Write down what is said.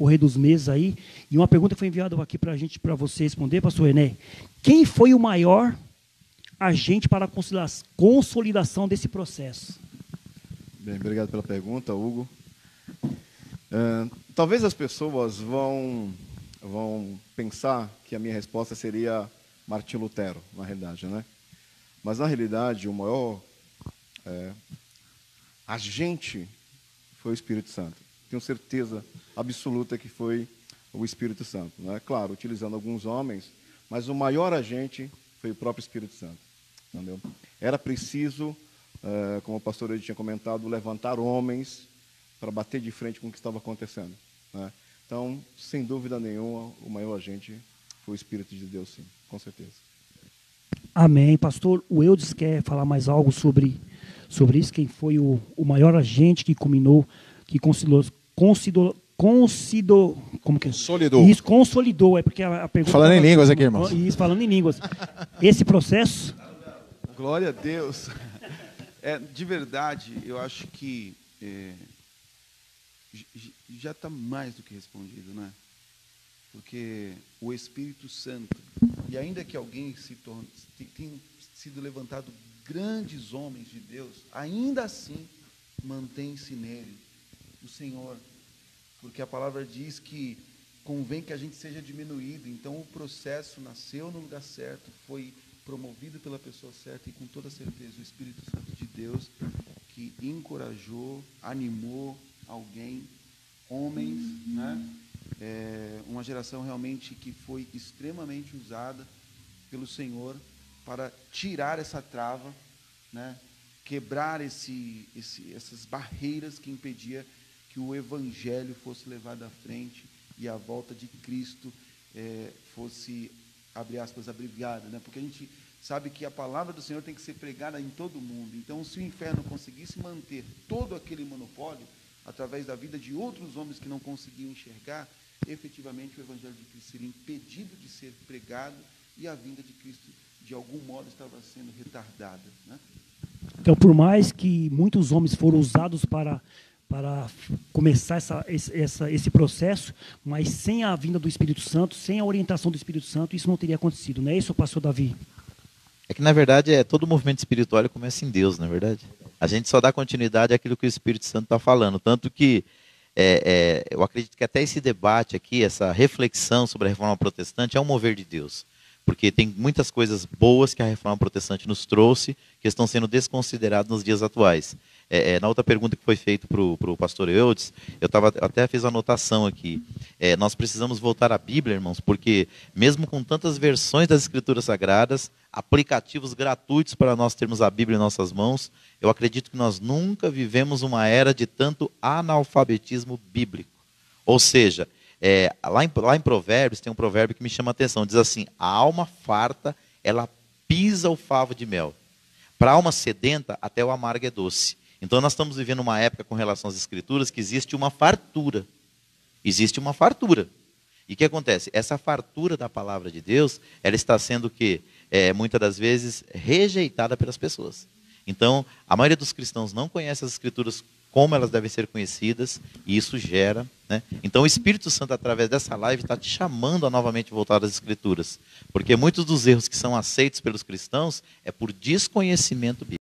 correr dos meses aí. E uma pergunta que foi enviada aqui para a gente, para você responder, pastor René. Quem foi o maior agente para a consolidação desse processo? Bem, obrigado pela pergunta, Hugo. Talvez as pessoas vão pensar que a minha resposta seria Martinho Lutero, na realidade, né? Mas, na realidade, o maior agente foi o Espírito Santo. Tenho certeza absoluta que foi o Espírito Santo, né? Claro, utilizando alguns homens, mas o maior agente foi o próprio Espírito Santo. Entendeu? Era preciso, como o pastor ele tinha comentado, levantar homens para bater de frente com o que estava acontecendo, né? Então, sem dúvida nenhuma, o maior agente foi o Espírito de Deus, sim, com certeza. Amém. Pastor, o Eudes quer falar mais algo sobre isso? Quem foi o maior agente que culminou, que consolidou, como que é? Consolidou. Isso, consolidou. É porque a pergunta... Falando em línguas aqui, irmãos. Isso, falando em línguas. Esse processo... Glória a Deus. De verdade, eu acho que já está mais do que respondido, né? Porque o Espírito Santo, e ainda que alguém tenha sido levantado grandes homens de Deus, ainda assim mantém-se nele o Senhor, porque a palavra diz que convém que a gente seja diminuído. Então o processo nasceu no lugar certo, foi promovido pela pessoa certa, e com toda certeza o Espírito Santo de Deus que encorajou, animou alguém, homens, né? Uma geração realmente que foi extremamente usada pelo Senhor para tirar essa trava, né? Quebrar essas barreiras que impedia que o Evangelho fosse levado à frente e a volta de Cristo fosse, abre aspas, abreviada, né? Porque a gente sabe que a palavra do Senhor tem que ser pregada em todo o mundo. Então, se o inferno conseguisse manter todo aquele monopólio através da vida de outros homens que não conseguiam enxergar, efetivamente o Evangelho de Cristo seria impedido de ser pregado e a vinda de Cristo, de algum modo, estava sendo retardada, né? Então, por mais que muitos homens foram usados para começar esse processo, mas sem a vinda do Espírito Santo, sem a orientação do Espírito Santo, isso não teria acontecido, não é isso, pastor Davi? É que, na verdade, todo movimento espiritual começa em Deus, não é verdade? A gente só dá continuidade àquilo que o Espírito Santo está falando. Tanto que eu acredito que até esse debate aqui, essa reflexão sobre a reforma protestante é um mover de Deus. Porque tem muitas coisas boas que a reforma protestante nos trouxe, que estão sendo desconsideradas nos dias atuais. Na outra pergunta que foi feita para o pastor Eudes, até fiz a anotação aqui. Nós precisamos voltar à Bíblia, irmãos, porque mesmo com tantas versões das Escrituras Sagradas, aplicativos gratuitos para nós termos a Bíblia em nossas mãos, eu acredito que nós nunca vivemos uma era de tanto analfabetismo bíblico. Ou seja, lá em Provérbios, tem um provérbio que me chama a atenção, diz assim: a alma farta, ela pisa o favo de mel. Para a alma sedenta, até o amargo é doce. Então nós estamos vivendo uma época com relação às Escrituras que existe uma fartura. Existe uma fartura. E o que acontece? Essa fartura da palavra de Deus, ela está sendo muitas das vezes rejeitada pelas pessoas. Então, a maioria dos cristãos não conhece as Escrituras como elas devem ser conhecidas, e isso gera, né? Então o Espírito Santo, através dessa live, está te chamando a novamente voltar às Escrituras. Porque muitos dos erros que são aceitos pelos cristãos é por desconhecimento bíblico.